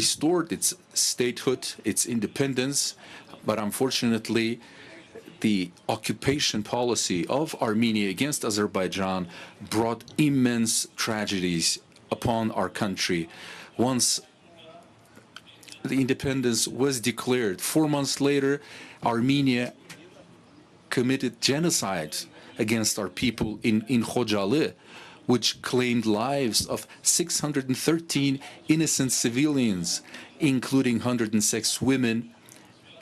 restored its statehood, its independence, but unfortunately, the occupation policy of Armenia against Azerbaijan brought immense tragedies upon our country. Once the independence was declared, 4 months later, Armenia committed genocide against our people in Khojaly, which claimed lives of 613 innocent civilians, including 106 women.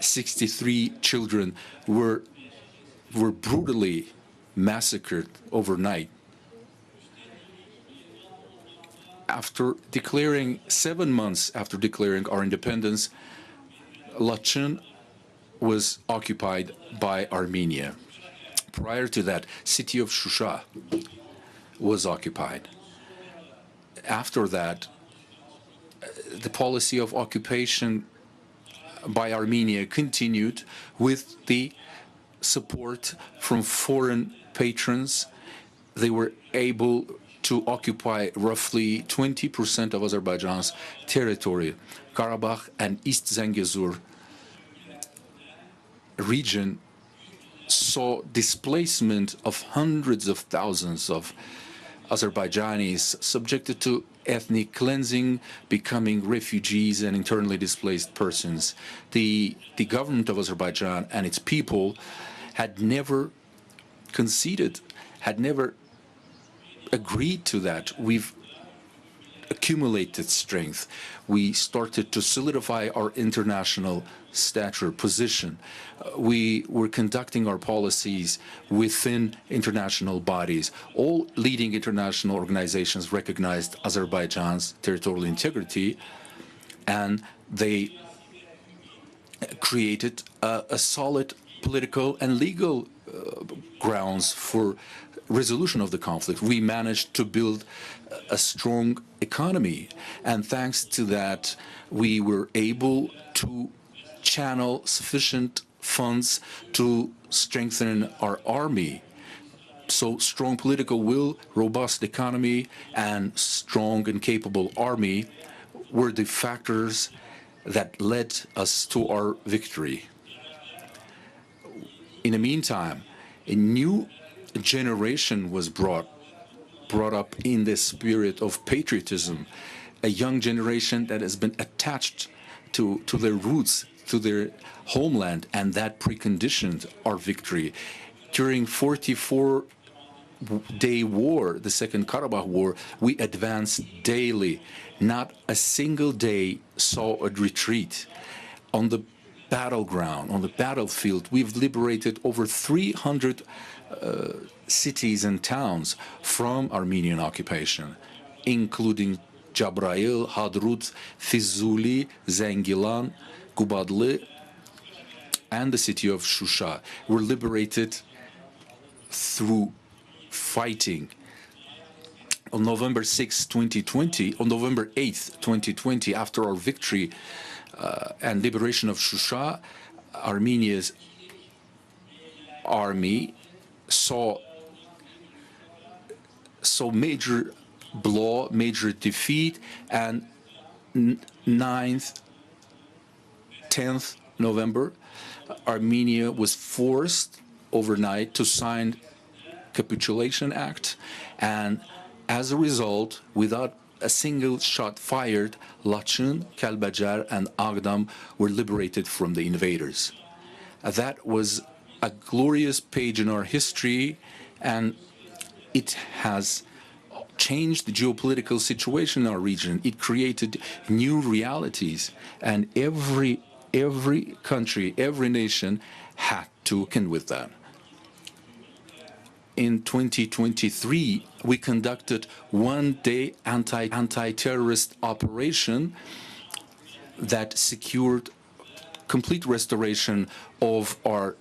63 children were brutally massacred overnight. After declaring, 7 months after declaring our independence, Lachin was occupied by Armenia. Prior to that, city of Shusha was occupied. After that, the policy of occupation by Armenia continued with the support from foreign patrons. They were able to occupy roughly 20% of Azerbaijan's territory. Karabakh and East Zangezur region saw displacement of hundreds of thousands of Azerbaijanis subjected to ethnic cleansing, becoming refugees and internally displaced persons. The government of Azerbaijan and its people had never conceded, had never agreed to that. We've accumulated strength. We started to solidify our international stature, position. We were conducting our policies within international bodies. All leading international organizations recognized Azerbaijan's territorial integrity, and they created a solid political and legal grounds for resolution of the conflict. We managed to build a strong economy, and thanks to that, we were able to channel sufficient funds to strengthen our army. So strong political will, robust economy, and strong and capable army were the factors that led us to our victory. In the meantime, a new generation was brought up in the spirit of patriotism, a young generation that has been attached to their roots, to their homeland, and that preconditioned our victory. During 44-day war, the Second Karabakh War, we advanced daily. Not a single day saw a retreat. On the battleground, on the battlefield, we've liberated over 300 cities and towns from Armenian occupation, including Jabrayil, Hadrut, Fizuli, Zengilan, Gubadli, and the city of Shusha were liberated through fighting. On November 6, 2020, on November 8th, 2020, after our victory and liberation of Shusha, Armenia's army saw major blow, major defeat, and 9th, 10th November, Armenia was forced overnight to sign Capitulation Act, and as a result, without a single shot fired, Lachin, Kalbajar, and Agdam were liberated from the invaders. That was a glorious page in our history, and it has changed the geopolitical situation in our region. It created new realities, and every country, every nation had to reckon with that. In 2023, we conducted one-day anti-terrorist operation that secured complete restoration of our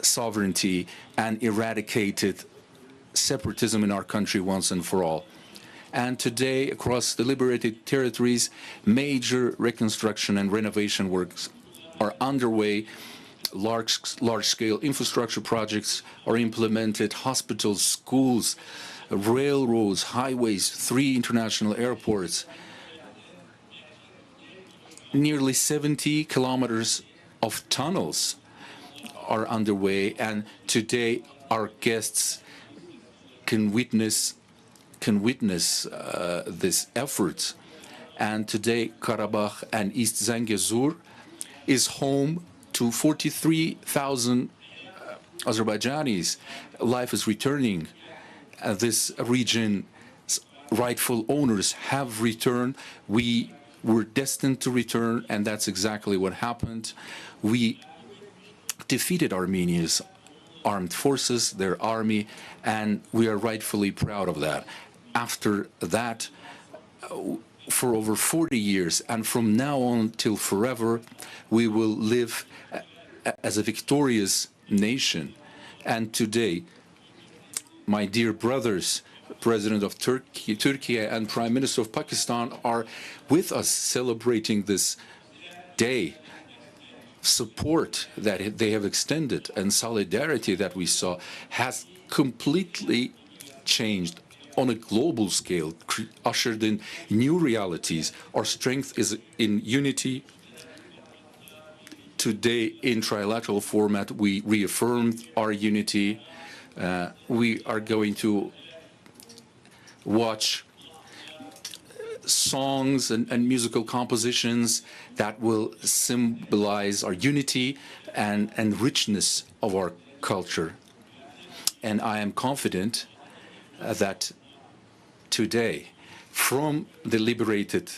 sovereignty and eradicated separatism in our country once and for all. And today, across the liberated territories, major reconstruction and renovation works are underway. Large-scale infrastructure projects are implemented, hospitals, schools, railroads, highways, 3 international airports. nearly 70 kilometers of tunnels are underway, and today our guests can witness this effort. And today, Karabakh and East Zangezur is home to 43,000 Azerbaijanis. Life is returning. This region's rightful owners have returned. We were destined to return, and that's exactly what happened. We defeated Armenia's armed forces, their army, and we are rightfully proud of that. After that, for over 40 years, and from now on till forever, we will live as a victorious nation. And today, my dear brothers, President of Turkey and Prime Minister of Pakistan are with us celebrating this day. Support that they have extended and solidarity that we saw has completely changed on a global scale, ushered in new realities. Our strength is in unity. Today, in trilateral format, we reaffirmed our unity. We are going to watch songs and musical compositions that will symbolize our unity and richness of our culture. And I am confident that today, from the liberated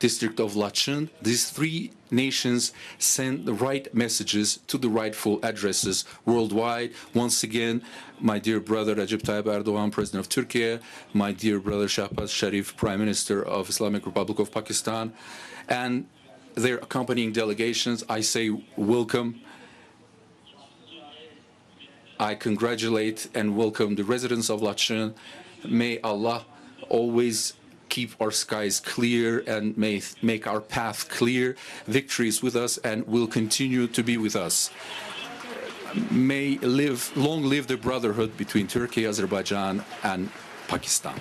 district of Lachin, these three nations send the right messages to the rightful addresses worldwide. Once again, my dear brother Recep Tayyip Erdogan, President of Turkey, my dear brother Shehbaz Sharif, Prime Minister of Islamic Republic of Pakistan, and their accompanying delegations, I say welcome. I congratulate and welcome the residents of Lachin. May Allah always keep our skies clear and may make our path clear. Victory is with us and will continue to be with us. May long live the brotherhood between Turkey, Azerbaijan, and Pakistan.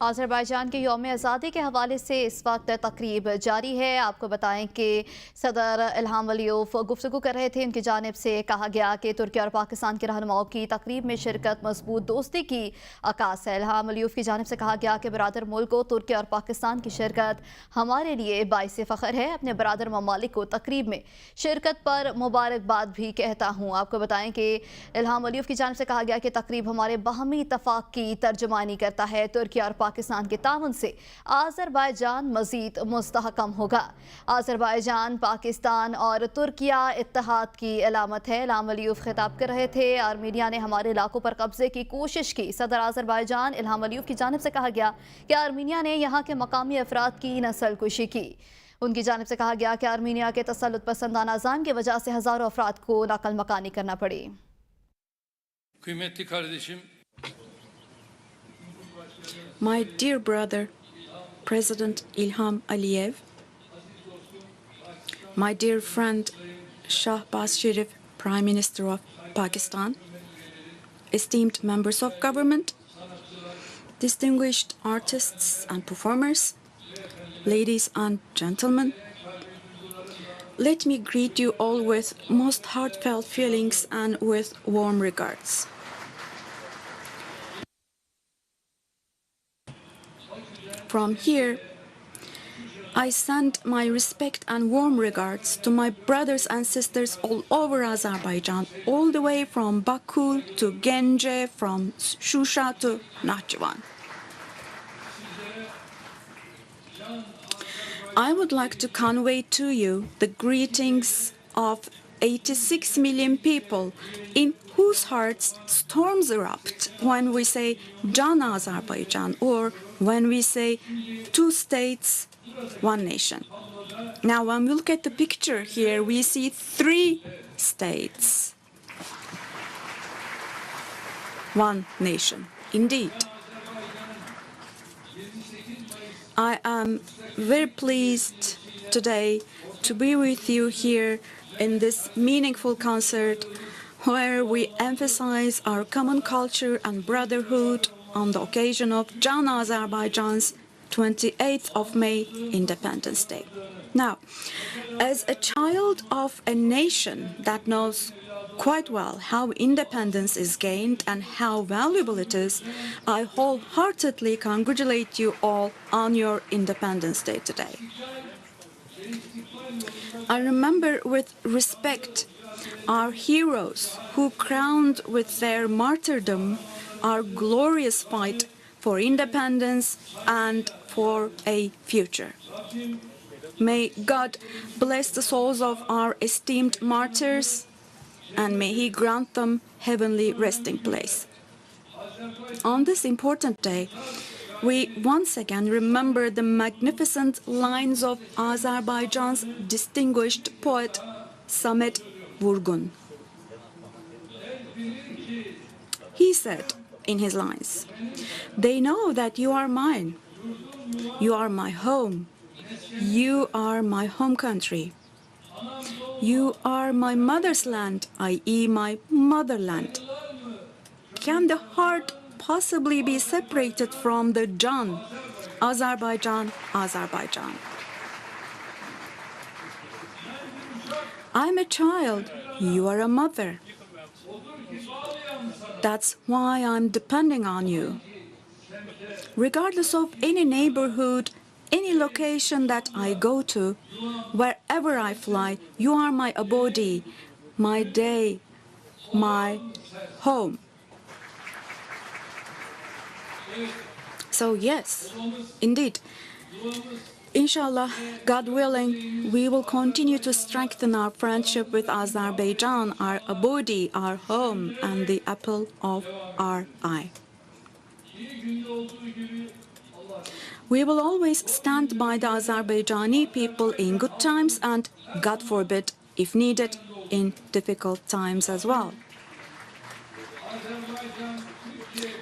Azerbaijan के यौम आज़ादी के हवाले से इस वक्त तकरीब जारी है। आपको बताएं कि सदर इल्हाम अलीयव गुफ्तगू कर रहे थे। उनकी जानिब से कहा गया कि तुर्की और पाकिस्तान के रहनुमाओं की तकरीब में शिरकत मजबूत दोस्ती की अक्कास है। इल्हाम अलीयव की जानिब से कहा गया कि बरादर मुल्क को तुर्की और पाकिस्तान की शिरकत हमारे लिए बाइस फ़ख्र है। अपने बरादर ममालिक को तकरीब में शिरकत पर मुबारकबाद भी कहता हूँ। आपको बताएं कि इल्हाम अलीयव की जानिब से कहा गया कि तकरीब हमारे बाहमी इत्तफाक की तर्जुमानी करता है। तुर्की और पाकिस्तान के ताउन से आज़रबाईजान मज़ीद मुस्तहकम होगा। आज़रबाईजान पाकिस्तान और तुर्किया इत्तेहाद की अलामत है। इल्हाम अलीयव खिताब कर रहे थे। आर्मीनिया ने हमारे इलाकों पर कब्जे की कोशिश की। सदर आज़रबाईजान इल्हाम अलीयव की जानिब से कहा गया कि आर्मीनिया ने यहाँ के मकामी अफराद की नस्ल कुशी की। उनकी जानिब से कहा गया कि आर्मीनिया के तसल्लुत पसंदाना निज़ाम की वजह से हज़ारों अफराद को नकल मकानी करना पड़ी। My dear brother, President Ilham Aliyev, my dear friend Shehbaz Sharif, Prime Minister of Pakistan, esteemed members of government, distinguished artists and performers, ladies and gentlemen, let me greet you all with most heartfelt feelings and with warm regards. From here, I send my respect and warm regards to my brothers and sisters all over Azerbaijan, all the way from Baku to Genge, from Shusha to Nakhchivan. I would like to convey to you the greetings of 86 million people in whose hearts storms erupt when we say Jan Azerbaijan or when we say two states, one nation. Now, when we look at the picture here, we see three states, one nation. Indeed, I am very pleased today to be with you here in this meaningful concert where we emphasize our common culture and brotherhood on the occasion of Jan Azerbaijan's 28th of May Independence Day. Now, as a child of a nation that knows quite well how independence is gained and how valuable it is, I wholeheartedly congratulate you all on your Independence Day today. I remember with respect our heroes who crowned with their martyrdom our glorious fight for independence and for a future. May God bless the souls of our esteemed martyrs, and may He grant them heavenly resting place. On this important day, we once again remember the magnificent lines of Azerbaijan's distinguished poet Samet Vurgun. He said in his lines, "They know that you are mine. You are my home. You are my home country. You are my mother's land, i.e. my motherland. Can the heart possibly be separated from the Jan? Azerbaijan, Azerbaijan. I'm a child, you are a mother. That's why I'm depending on you. Regardless of any neighborhood, any location that I go to, wherever I fly, you are my abode, my day, my home." So yes, indeed, inshallah, God willing, we will continue to strengthen our friendship with Azerbaijan, our abode, our home, and the apple of our eye. We will always stand by the Azerbaijani people in good times and, God forbid, if needed, in difficult times as well.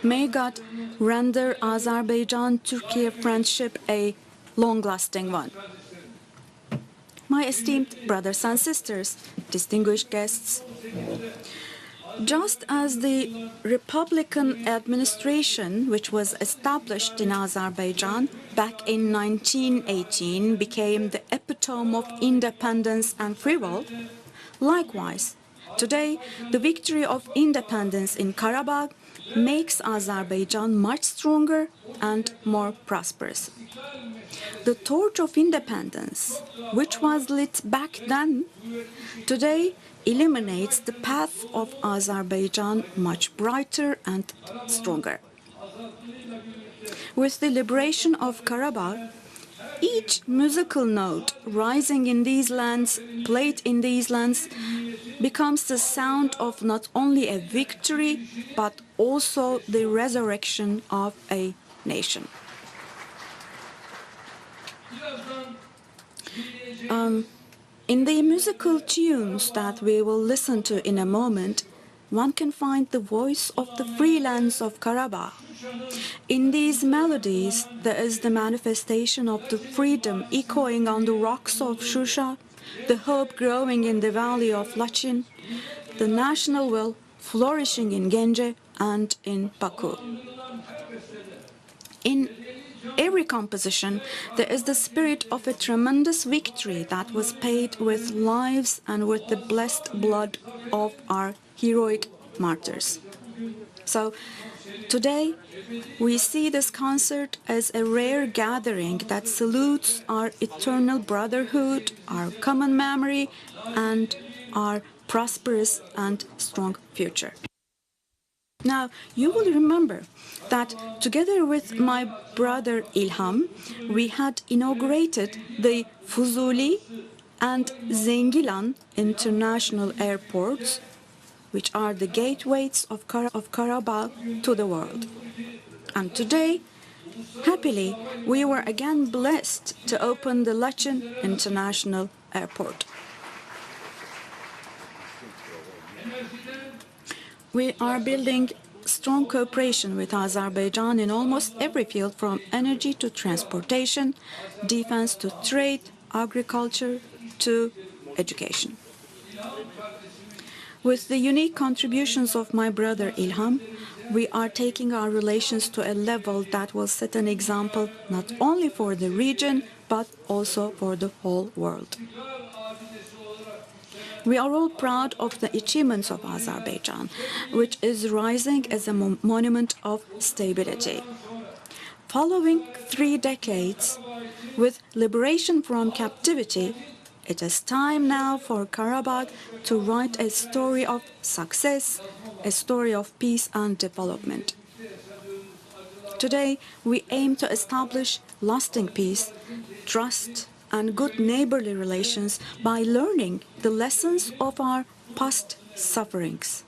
May God render Azerbaijan-Turkey friendship a long-lasting one. My esteemed brothers and sisters, distinguished guests, just as the Republican administration, which was established in Azerbaijan back in 1918, became the epitome of independence and free will, likewise, today the victory of independence in Karabakh makes Azerbaijan much stronger and more prosperous. The torch of independence, which was lit back then, today illuminates the path of Azerbaijan much brighter and stronger. With the liberation of Karabakh, each musical note rising in these lands, played in these lands, becomes the sound of not only a victory, but also the resurrection of a nation. In the musical tunes that we will listen to in a moment, one can find the voice of the free lands of Karabakh. In these melodies, there is the manifestation of the freedom echoing on the rocks of Shusha, the hope growing in the valley of Lachin, the national will flourishing in Gence and in Baku. In every composition, there is the spirit of a tremendous victory that was paid with lives and with the blessed blood of our heroic martyrs. So, today, we see this concert as a rare gathering that salutes our eternal brotherhood, our common memory, and our prosperous and strong future. Now, you will remember that together with my brother Ilham, we had inaugurated the Fuzuli and Zengilan international airports, which are the gateways of Karabakh to the world. And today, happily, we were again blessed to open the Lachin International Airport. We are building strong cooperation with Azerbaijan in almost every field, from energy to transportation, defense to trade, agriculture to education. With the unique contributions of my brother Ilham, we are taking our relations to a level that will set an example not only for the region, but also for the whole world. We are all proud of the achievements of Azerbaijan, which is rising as a monument of stability. Following 3 decades with liberation from captivity, it is time now for Karabakh to write a story of success, a story of peace and development. Today, we aim to establish lasting peace, trust, and good neighborly relations by learning the lessons of our past sufferings.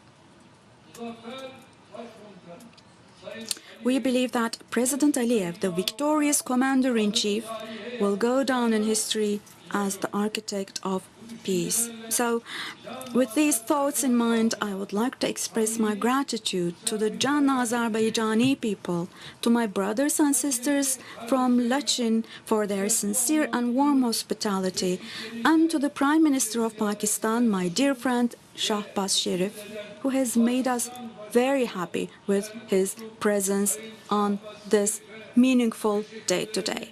We believe that President Aliyev, the victorious commander-in-chief, will go down in history as the architect of peace. So, with these thoughts in mind, I would like to express my gratitude to the Jan Azerbaijani people, to my brothers and sisters from Lachin for their sincere and warm hospitality, and to the Prime Minister of Pakistan, my dear friend Shehbaz Sharif, who has made us very happy with his presence on this meaningful day today.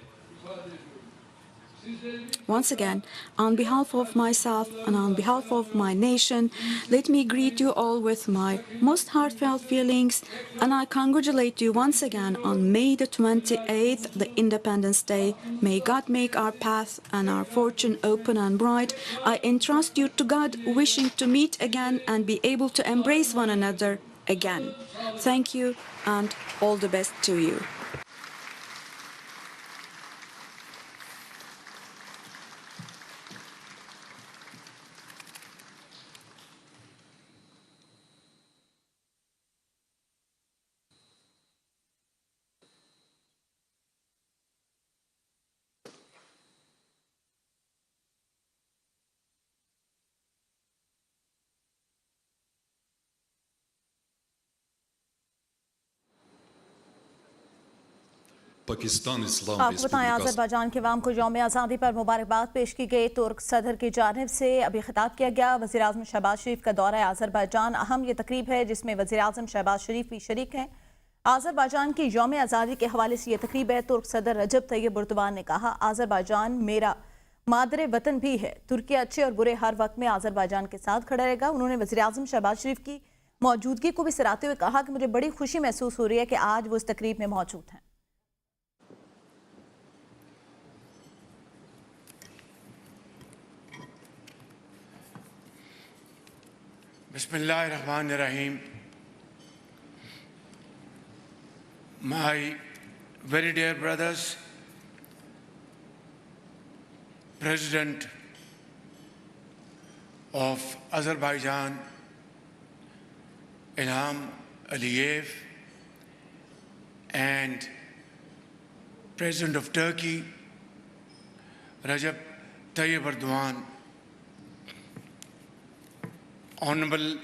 Once again, on behalf of myself and on behalf of my nation, let me greet you all with my most heartfelt feelings, and I congratulate you once again on May the 28th, the Independence Day. May God make our path and our fortune open and bright. I entrust you to God, wishing to meet again and be able to embrace one another again. Thank you, and all the best to you. आपको बताएं, Azerbaijan के अवाम को यौम आज़ादी पर मुबारकबाद पेश की गई। तुर्क सदर की जानिब से अभी खिताब किया गया। वज़ीर आज़म शहबाज शरीफ का दौरा अज़रबैजान अहम ये तकरीब है जिसमें वज़ीर आज़म शहबाज शरीफ भी शरीक हैं। अज़रबैजान की यौम आज़ादी के हवाले से ये तकरीब है। तुर्क सदर रजब तैयब एर्दोगान ने कहा, अज़रबैजान मेरा मादरे वतन भी है। तुर्की अच्छे और बुरे हर वक्त में अज़रबैजान के साथ खड़ा रहेगा। उन्होंने वज़ीर आज़म शहबाज शरीफ की मौजूदगी को भी सराहते हुए कहा कि मुझे बड़ी खुशी महसूस हो रही है कि आज वो इस तकरीब में मौजूद हैं। Bismillahirrahmanirrahim. My very dear brothers, President of Azerbaijan, Ilham Aliyev, and President of Turkey, Recep Tayyip Erdogan, Honorable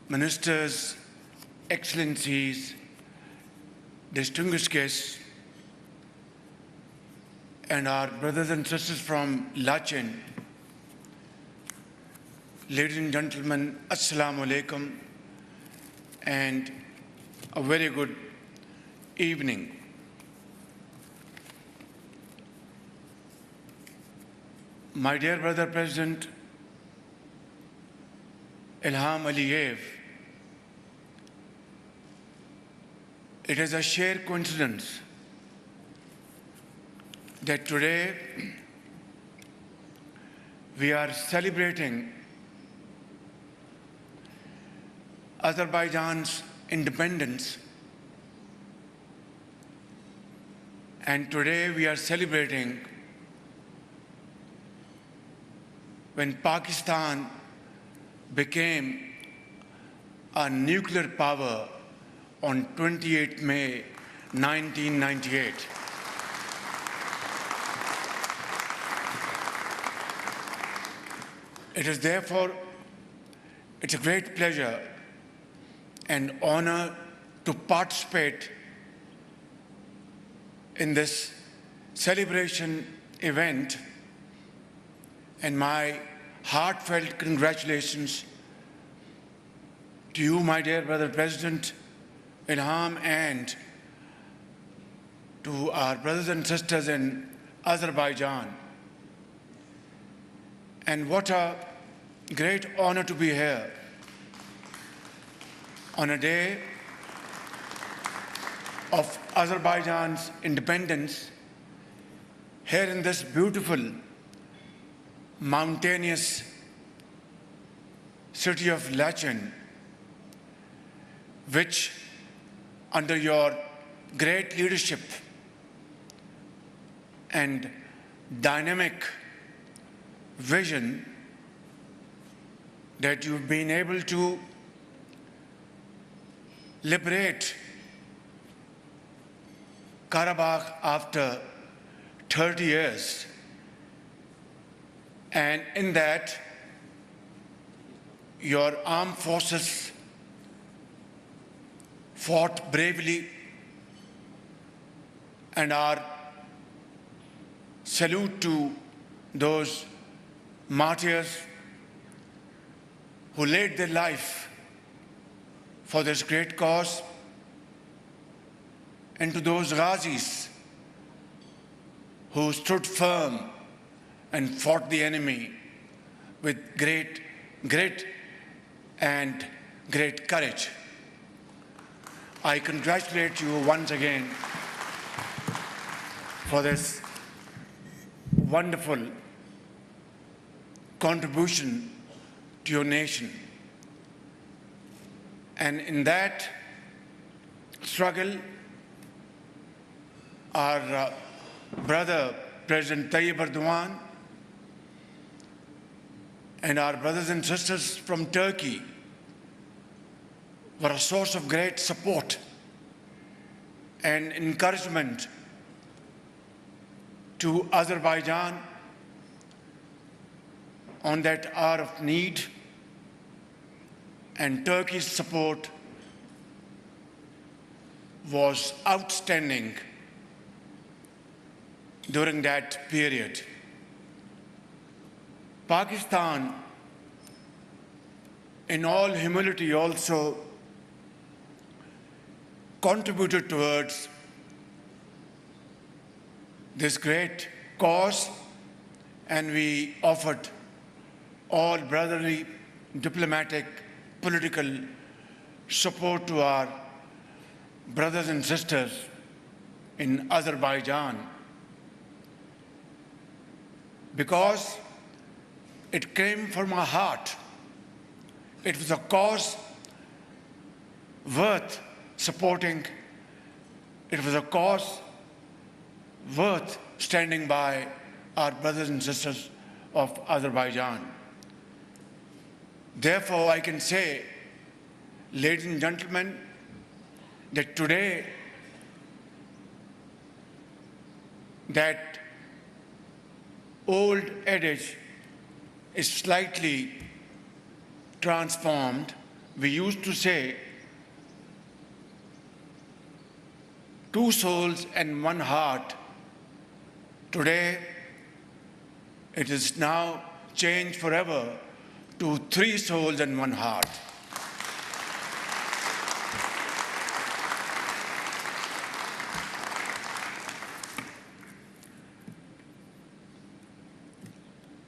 Ministers, Excellencies, distinguished guests, and our brothers and sisters from Lachin, ladies and gentlemen, Assalamu alaikum, and a very good evening. My dear brother President Ilham Aliyev, it is a sheer coincidence that today we are celebrating Azerbaijan's independence, and today we are celebrating when Pakistan became a nuclear power on 28 May 1998. It is therefore, it's a great pleasure and honor to participate in this celebration event, and my heartfelt congratulations to you, my dear brother President Ilham, and to our brothers and sisters in Azerbaijan. And what a great honor to be here on a day of Azerbaijan's independence, here in this beautiful mountainous city of Lachen, which under your great leadership and dynamic vision that you've been able to liberate Karabakh after 30 years. And in that, your armed forces fought bravely, and our salute to those martyrs who laid their life for this great cause, and to those Ghazis who stood firm and fought the enemy with great grit and great courage. I congratulate you once again for this wonderful contribution to your nation. And in that struggle, our brother President Tayyip Erdogan and our brothers and sisters from Turkey were a source of great support and encouragement to Azerbaijan on that hour of need, and Turkey's support was outstanding during that period. Pakistan, in all humility, also contributed towards this great cause, and we offered all brotherly, diplomatic, political support to our brothers and sisters in Azerbaijan, because it came from our heart. It was a cause worth supporting. It was a cause worth standing by our brothers and sisters of Azerbaijan. Therefore, I can say, ladies and gentlemen, that today that old adage is slightly transformed. We used to say, two souls and one heart. Today, it is now changed forever to three souls and one heart.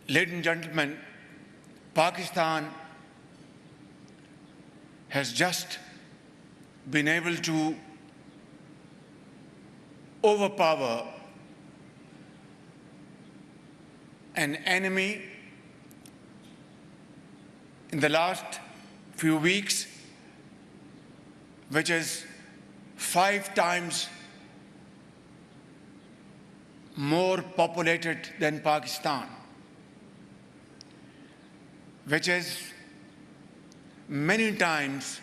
Ladies and gentlemen, Pakistan has just been able to overpower an enemy in the last few weeks, which is 5 times more populated than Pakistan, which is many times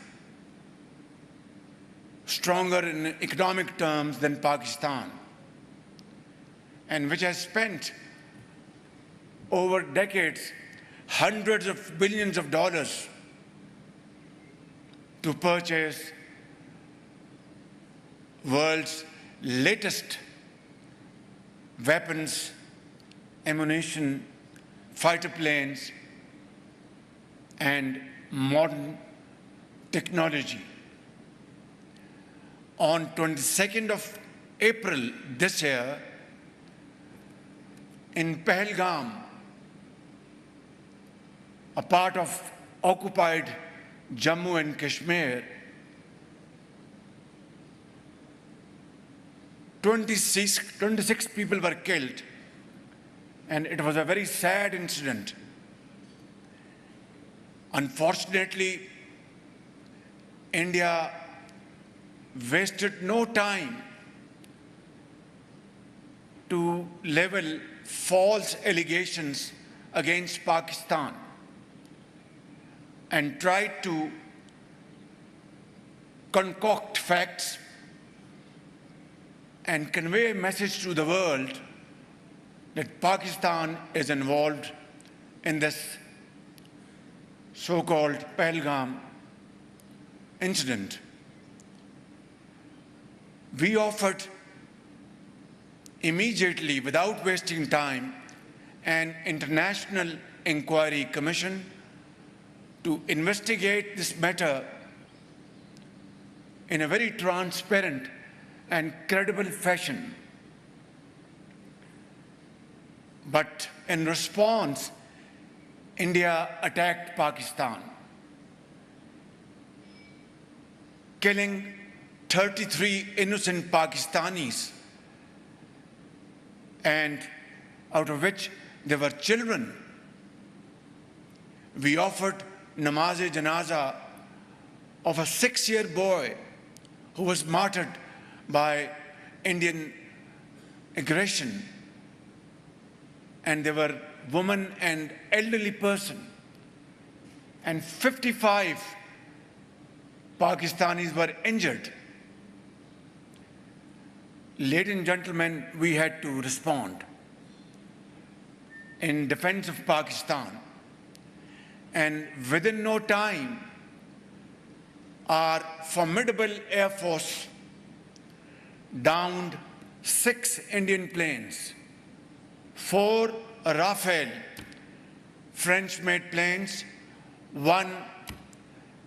stronger in economic terms than Pakistan, and which has spent over decades hundreds of billions of dollars to purchase world's latest weapons, ammunition, fighter planes, and modern technology. On 22nd of April this year, in Pahalgam, a part of occupied Jammu and Kashmir, 26 people were killed, and it was a very sad incident. Unfortunately, India wasted no time to level false allegations against Pakistan and tried to concoct facts and convey a message to the world that Pakistan is involved in this so-called Pahalgam incident. We offered immediately, without wasting time, an international inquiry commission to investigate this matter in a very transparent and credible fashion. But in response, India attacked Pakistan, killing 33 innocent Pakistanis, and out of which there were children. We offered namaz-e-janaza of a 6-year boy who was martyred by Indian aggression, and there were women and elderly person, and 55 Pakistanis were injured. Ladies and gentlemen, we had to respond in defense of Pakistan, and within no time, our formidable Air Force downed 6 Indian planes, 4 Rafale French-made planes, 1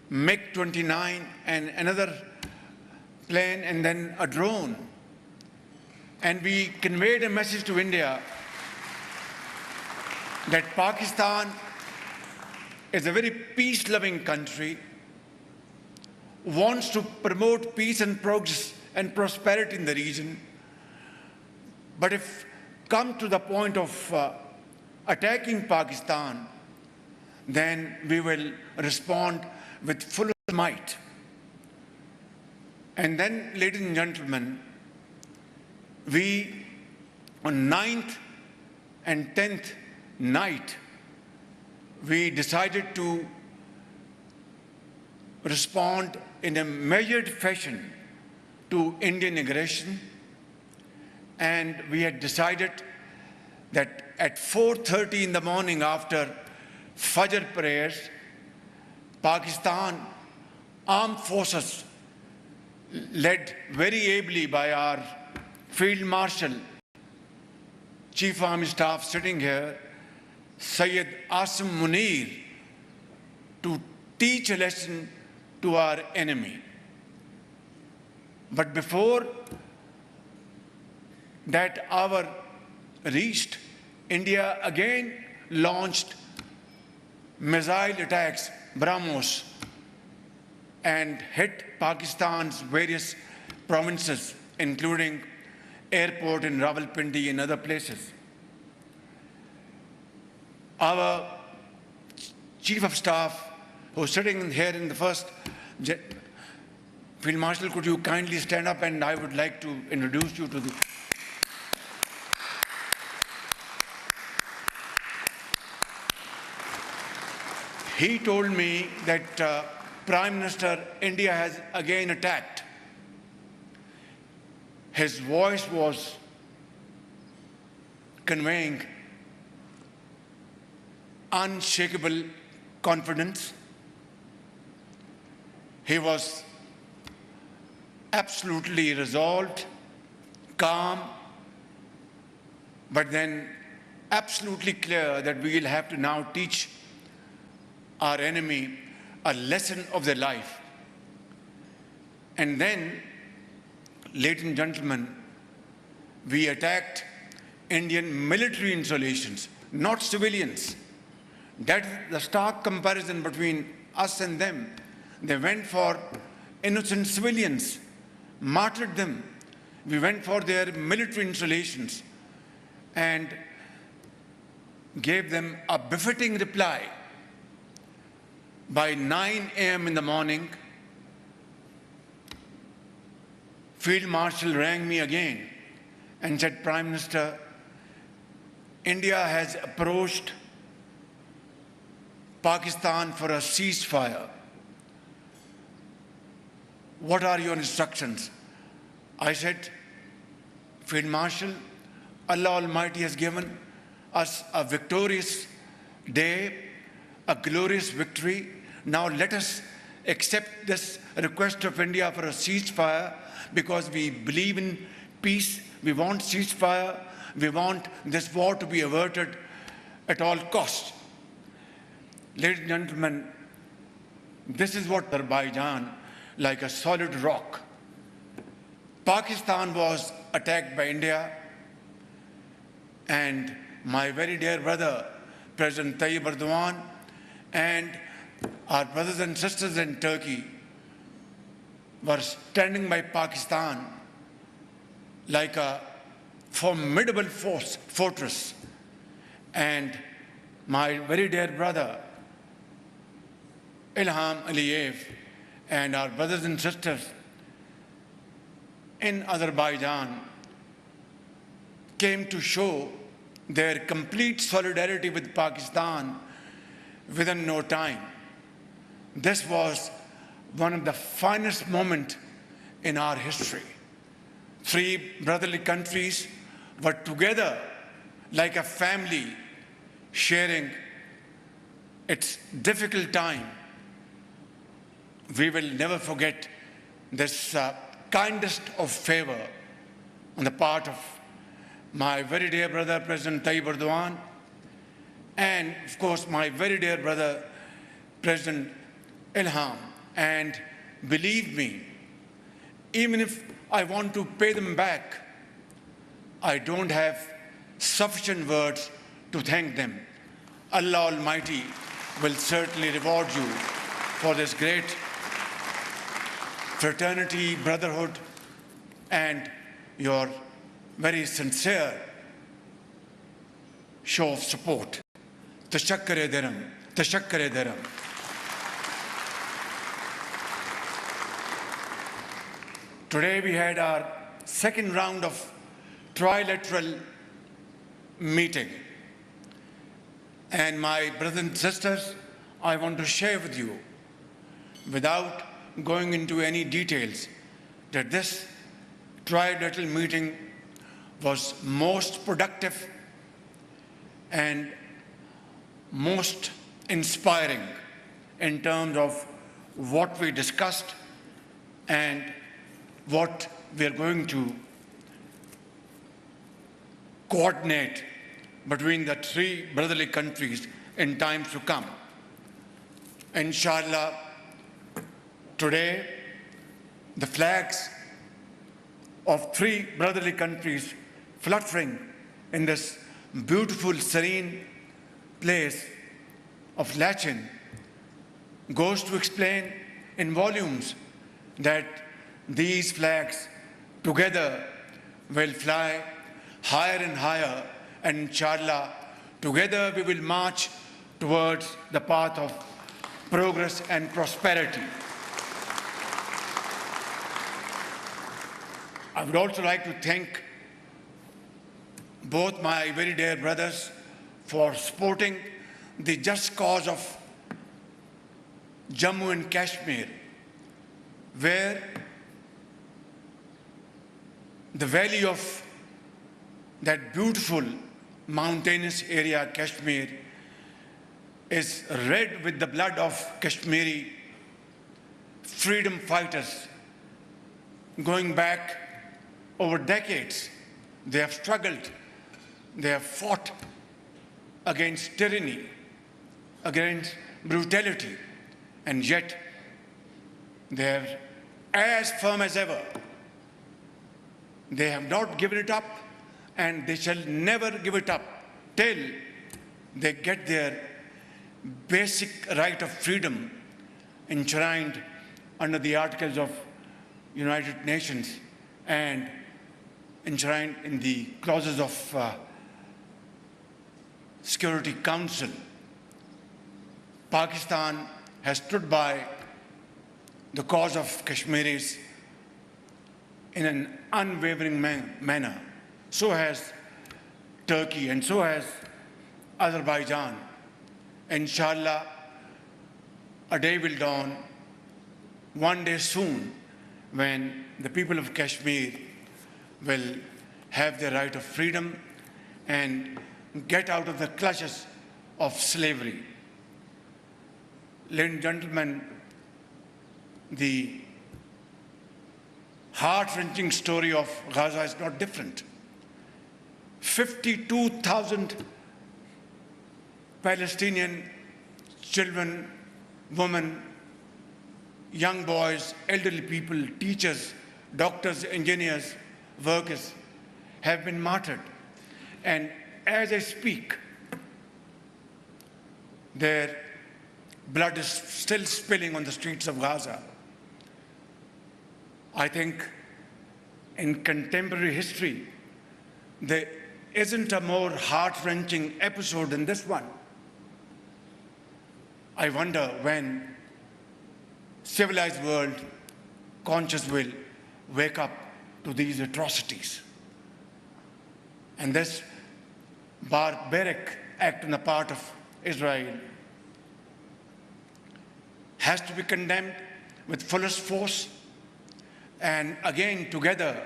MiG-29 and another plane, and then a drone. And we conveyed a message to India that Pakistan is a very peace-loving country, wants to promote peace and progress and prosperity in the region. But if come to the point of attacking Pakistan, then we will respond with full might. And then, ladies and gentlemen, we, on 9th and 10th night, we decided to respond in a measured fashion to Indian aggression, and we had decided that at 4:30 in the morning after Fajr prayers, Pakistan armed forces, led very ably by our Field Marshal, Chief Army Staff sitting here, Syed Asim Munir, to teach a lesson to our enemy. But before that hour reached, India again launched missile attacks, BrahMos, and hit Pakistan's various provinces, including airport in Rawalpindi and other places. Our Chief of Staff, who's sitting here in the first, Field Marshal, could you kindly stand up, and I would like to introduce you to the... He told me that Prime Minister, India has again attacked. His voice was conveying unshakable confidence. He was absolutely resolved, calm, but then absolutely clear that we will have to now teach our enemy a lesson of their life. And then, ladies and gentlemen, we attacked Indian military installations, not civilians. That's the stark comparison between us and them. They went for innocent civilians, martyred them. We went for their military installations and gave them a befitting reply. By 9 a.m. in the morning, Field Marshal rang me again and said, Prime Minister, India has approached Pakistan for a ceasefire. What are your instructions? I said, Field Marshal, Allah Almighty has given us a victorious day, a glorious victory. Now let us accept this request of India for a ceasefire because we believe in peace. We want ceasefire. We want this war to be averted at all costs. Ladies and gentlemen, this is what Azerbaijan, like a solid rock. Pakistan was attacked by India, and my very dear brother, President Tayyip Erdogan, and our brothers and sisters in Turkey were standing by Pakistan like a formidable fortress. And my very dear brother, Ilham Aliyev, and our brothers and sisters in Azerbaijan came to show their complete solidarity with Pakistan within no time. This was one of the finest moments in our history. Three brotherly countries were together like a family, sharing its difficult time. We will never forget this kindest of favor on the part of my very dear brother, President Tayyip Erdogan, and of course my very dear brother, President Ilham. And believe me, even if I want to pay them back, I don't have sufficient words to thank them. Allah Almighty will certainly reward you for this great fraternity, brotherhood, and your very sincere show of support. Tashakkar-e-diram, tashakkar-e-diram. Today we had our second round of trilateral meeting. And my brothers and sisters, I want to share with you, without going into any details, that this trilateral meeting was most productive and most inspiring in terms of what we discussed and what we are going to coordinate between the three brotherly countries in times to come. Inshallah, today, the flags of three brotherly countries fluttering in this beautiful, serene place of Lachin goes to explain in volumes that these flags together will fly higher and higher, and inshallah, together we will march towards the path of progress and prosperity. I would also like to thank both my very dear brothers for supporting the just cause of Jammu and Kashmir, where the valley of that beautiful mountainous area, Kashmir, is red with the blood of Kashmiri freedom fighters going back over decades. They have struggled, they have fought against tyranny, against brutality, and yet they are as firm as ever. They have not given it up, and they shall never give it up till they get their basic right of freedom enshrined under the Articles of United Nations and enshrined in the clauses of Security Council. Pakistan has stood by the cause of Kashmiris in an unwavering manner. So has Turkey, and so has Azerbaijan. Inshallah, a day will dawn, one day soon, when the people of Kashmir will have their right of freedom and get out of the clutches of slavery. Ladies and gentlemen, the heart-wrenching story of Gaza is not different. 52,000 Palestinian children, women, young boys, elderly people, teachers, doctors, engineers, workers have been martyred. And as I speak, their blood is still spilling on the streets of Gaza. I think in contemporary history, there isn't a more heart-wrenching episode than this one. I wonder when civilized world conscious will wake up to these atrocities. And this barbaric act on the part of Israel has to be condemned with fullest force. And again, together,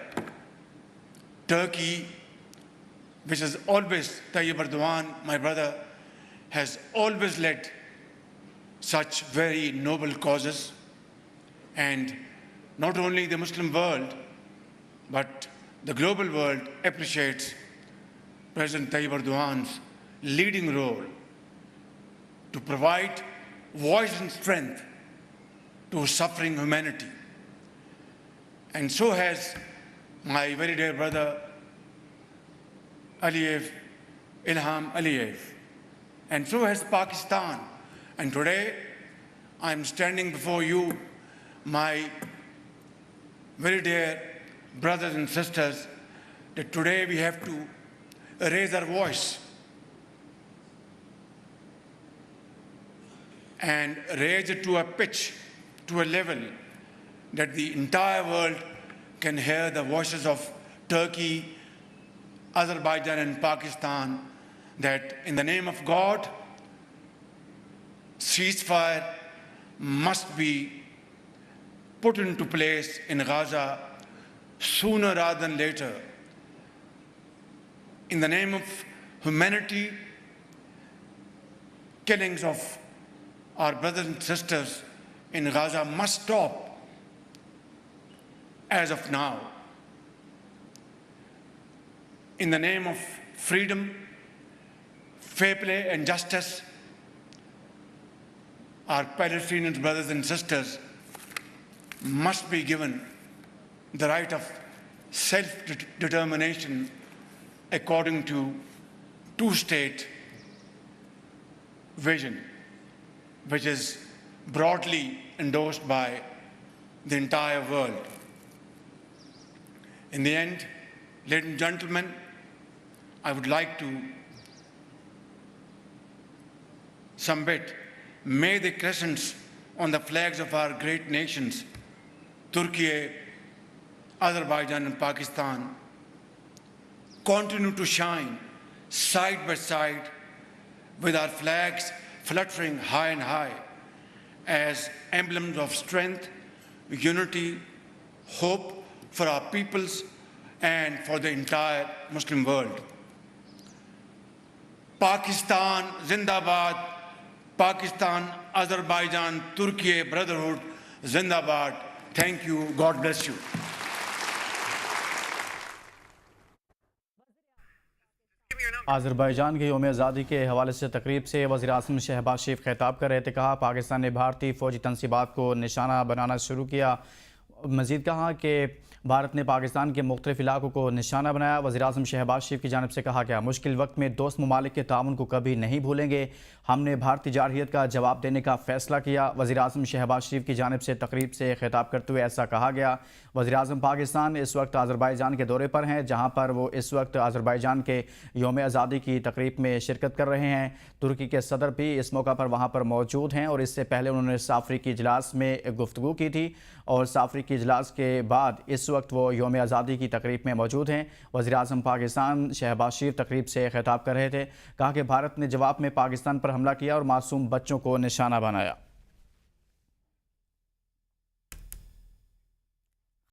Turkey, which has always, Tayyip Erdogan, my brother, has always led such very noble causes. And not only the Muslim world, but the global world appreciates President Tayyip Erdogan's leading role to provide voice and strength to suffering humanity. And so has my very dear brother Ilham Aliyev. And so has Pakistan. And today, I'm standing before you, my very dear brothers and sisters, that today we have to raise our voice and raise it to a pitch, to a level that the entire world can hear the voices of Turkey, Azerbaijan, and Pakistan, that in the name of God, ceasefire must be put into place in Gaza sooner rather than later. In the name of humanity, killings of our brothers and sisters in Gaza must stop as of now. In the name of freedom, fair play, and justice, our Palestinian brothers and sisters must be given the right of self-determination according to two-state vision, which is broadly endorsed by the entire world. In the end, ladies and gentlemen, I would like to submit, may the crescents on the flags of our great nations, Turkey, Azerbaijan, and Pakistan, continue to shine side by side with our flags fluttering high and high as emblems of strength, unity, hope for our peoples and for the entire Muslim world. Pakistan Zindabad, Pakistan, Azerbaijan, Turkey brotherhood Zindabad. Thank you. God bless you. Azerbaijan के यौम आज़ादी के हवाले से तकरीब से वज़ीर-ए-आज़म शहबाज शरीफ खिताब कर रहे थे। कहा पाकिस्तान ने भारतीय फ़ौजी तनसीबात को निशाना बनाना शुरू किया। मज़ीद कहा कि भारत ने पाकिस्तान के मुख्तलिफ इलाकों को निशाना बनाया। वज़ीर-ए-आज़म शहबाज शरीफ की जानिब से कहा गया, मुश्किल वक्त में दोस्त ममालिक के ताउन को कभी नहीं भूलेंगे। हमने भारतीय जारहियत का जवाब देने का फ़ैसला किया। वज़ीर-ए-आज़म शहबाज शरीफ की जानिब से तकरीब से खिताब करते हुए ऐसा कहा गया। वज़ीर-ए-आज़म पाकिस्तान इस वक्त अज़रबैजान के दौरे पर हैं, जहाँ पर वो इस वक्त अज़रबैजान के यौम आज़ादी की तकरीब में शिरकत कर रहे हैं। तुर्की के सदर भी इस मौका पर वहाँ पर मौजूद हैं और इससे पहले उन्होंने साफ़रीकी इजलास में गुफ्तगू की थी और साफ़रीकी इजलास के बाद इस वक्त वो यौम आज़ादी की तकरीब में मौजूद हैं। वज़ीर-ए-आज़म पाकिस्तान शहबाज शरीफ तकरीब से खिताब कर रहे थे। कहा कि भारत ने जवाब में पाकिस्तान पर हमला किया और मासूम बच्चों को निशाना बनाया।